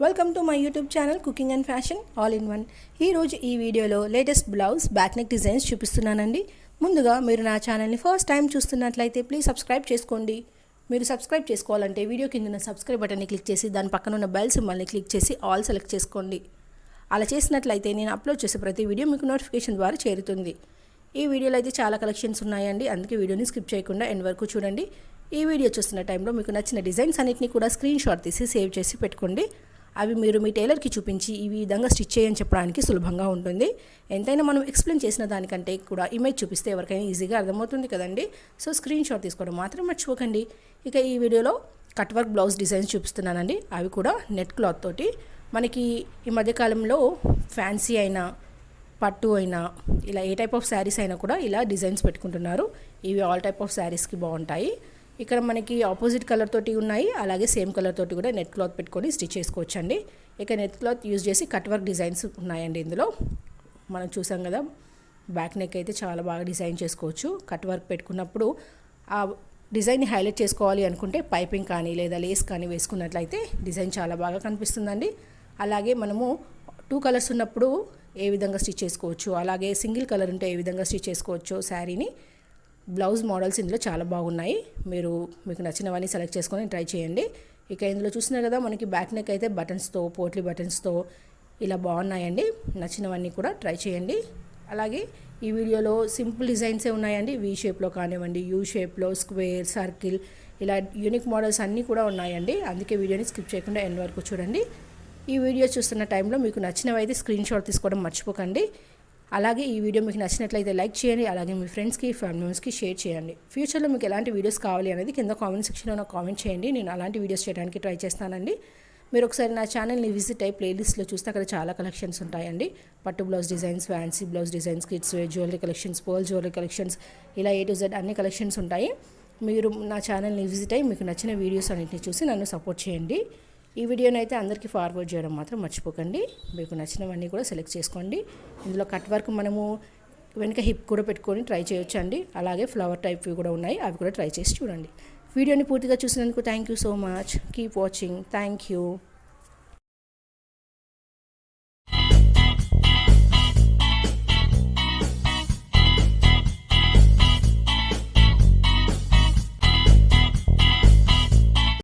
Welcome to my YouTube channel cooking and fashion all in one. ఈరోజు ఈ వీడియోలో latest blouse back neck designs చూపిస్తున్నానండి. ముందుగా మీరు నా ఛానల్ని ఫస్ట్ టైం చూస్తున్నట్లయితే ప్లీజ్ సబ్స్క్రైబ్ చేసుకోండి. మీరు సబ్స్క్రైబ్ చేసుకోవాలంటే వీడియో కింద ఉన్న సబ్స్క్రైబ్ బటన్ని క్లిక్ చేసి దాని పక్కన ఉన్న బెల్ సింబల్ని క్లిక్ చేసి ఆల్ సెలెక్ట్ చేసుకోండి. అలా చేసినట్లయితే నేను అప్లోడ్ చేసే ప్రతి వీడియో మీకు నోటిఫికేషన్ ద్వారా చేరుతుంది. ఈ వీడియోలో అయితే చాలా కలెక్షన్స్ ఉన్నాయండి, అందుకే వీడియోని స్కిప్ చేయకుండా ఎండ్ వరకు చూడండి. ఈ వీడియో చూస్తున్న టైంలో మీకు నచ్చిన డిజైన్స్ అన్నిటిని కూడా స్క్రీన్ షాట్ తీసి సేవ్ చేసి పెట్టుకోండి. అవి మీరు మీ టైలర్కి చూపించి ఈ విధంగా స్టిచ్ చేయని చెప్పడానికి సులభంగా ఉంటుంది. ఎంతైనా మనం ఎక్స్ప్లెయిన్ చేసిన దానికంటే కూడా ఇమేజ్ చూపిస్తే ఎవరికైనా ఈజీగా అర్థమవుతుంది కదండి. సో స్క్రీన్ షాట్ తీసుకోవడం మాత్రం మర్చిపోకండి. ఇక ఈ వీడియోలో కట్ వర్క్ బ్లౌజ్ డిజైన్స్ చూపిస్తున్నానండి. అవి కూడా నెట్ క్లాత్ తోటి. మనకి ఈ మధ్యకాలంలో ఫ్యాన్సీ అయినా పట్టు అయినా ఇలా ఏ టైప్ ఆఫ్ శారీస్ అయినా కూడా ఇలా డిజైన్స్ పెట్టుకుంటున్నారు. ఇవి ఆల్ టైప్ ఆఫ్ శారీస్కి బాగుంటాయి. ఇక్కడ మనకి ఆపోజిట్ కలర్ తోటి ఉన్నాయి, అలాగే సేమ్ కలర్ తోటి కూడా నెట్ క్లాత్ పెట్టుకొని స్టిచ్ చేసుకోవచ్చండి. ఇక నెట్ క్లాత్ యూజ్ చేసి కట్ వర్క్ డిజైన్స్ ఉన్నాయండి. ఇందులో మనం చూసాం కదా, బ్యాక్ నెక్ అయితే చాలా బాగా డిజైన్ చేసుకోవచ్చు. కట్ వర్క్ పెట్టుకున్నప్పుడు ఆ డిజైన్ని హైలైట్ చేసుకోవాలి అనుకుంటే పైపింగ్ కానీ లేదా లేస్ కానీ వేసుకున్నట్లయితే డిజైన్ చాలా బాగా కనిపిస్తుందండి. అలాగే మనము 2 కలర్స్ ఉన్నప్పుడు ఏ విధంగా స్టిచ్ చేసుకోవచ్చు, అలాగే సింగిల్ కలర్ ఉంటే ఏ విధంగా స్టిచ్ చేసుకోవచ్చు శారీని, బ్లౌజ్ మోడల్స్ ఇందులో చాలా బాగున్నాయి. మీకు నచ్చినవన్నీ సెలెక్ట్ చేసుకొని ట్రై చేయండి. ఇక ఇందులో చూస్తున్నారు కదా, మనకి బ్యాక్ నెక్ అయితే బటన్స్తో, పోట్లీ బటన్స్తో ఇలా బాగున్నాయండి. నచ్చినవన్నీ కూడా ట్రై చేయండి. అలాగే ఈ వీడియోలో సింపుల్ డిజైన్సే ఉన్నాయండి. వీ షేప్లో కానివ్వండి, యూ షేప్లో, స్క్వేర్, సర్కిల్, ఇలా యూనిక్ మోడల్స్ అన్నీ కూడా ఉన్నాయండి. అందుకే వీడియోని స్కిప్ చేయకుండా ఎండ్ వరకు చూడండి. ఈ వీడియో చూస్తున్న టైంలో మీకు నచ్చినవి అయితే స్క్రీన్ షాట్ తీసుకోవడం మర్చిపోకండి. అలాగే ఈ వీడియో మీకు నచ్చినట్లయితే లైక్ చేయండి, అలాగే మీ ఫ్రెండ్స్కి, ఫ్యామిలీ మెంబర్స్కి షేర్ చేయండి. ఫ్యూచర్లో మీకు ఎలాంటి వీడియోస్ కావాలి అనేది కింద కామెంట్ సెక్షన్లో నాకు కామెంట్ చేయండి. నేను అలాంటి వీడియోస్ చేయడానికి ట్రై చేస్తానండి. మీరు ఒకసారి నా ఛానల్ని విజిట్ అయ్యి ప్లేలిస్ట్లో చూస్తే అక్కడ చాలా కలెక్షన్స్ ఉంటాయండి. పట్టు blouse designs, fancy blouse designs, kids wear jewellery collections, pearl jewellery collections, ఇలా A to Z అన్ని కలెక్షన్స్ ఉంటాయి. మీరు నా ఛానల్ని విజిట్ అయ్యి మీకు నచ్చిన వీడియోస్ అన్నింటినీ చూసి నన్ను సపోర్ట్ చేయండి. ఈ వీడియోని అయితే అందరికీ ఫార్వర్డ్ చేయడం మాత్రం మర్చిపోకండి. మీకు నచ్చినవన్నీ కూడా సెలెక్ట్ చేసుకోండి. ఇందులో కట్ వర్క్ మనము వెనక హిప్ కూడా పెట్టుకొని ట్రై చేయొచ్చండి. అలాగే ఫ్లవర్ టైప్వి కూడా ఉన్నాయి, అవి కూడా ట్రై చేసి చూడండి. వీడియోని పూర్తిగా చూసినందుకు thank you so much. Keep watching. Thank you.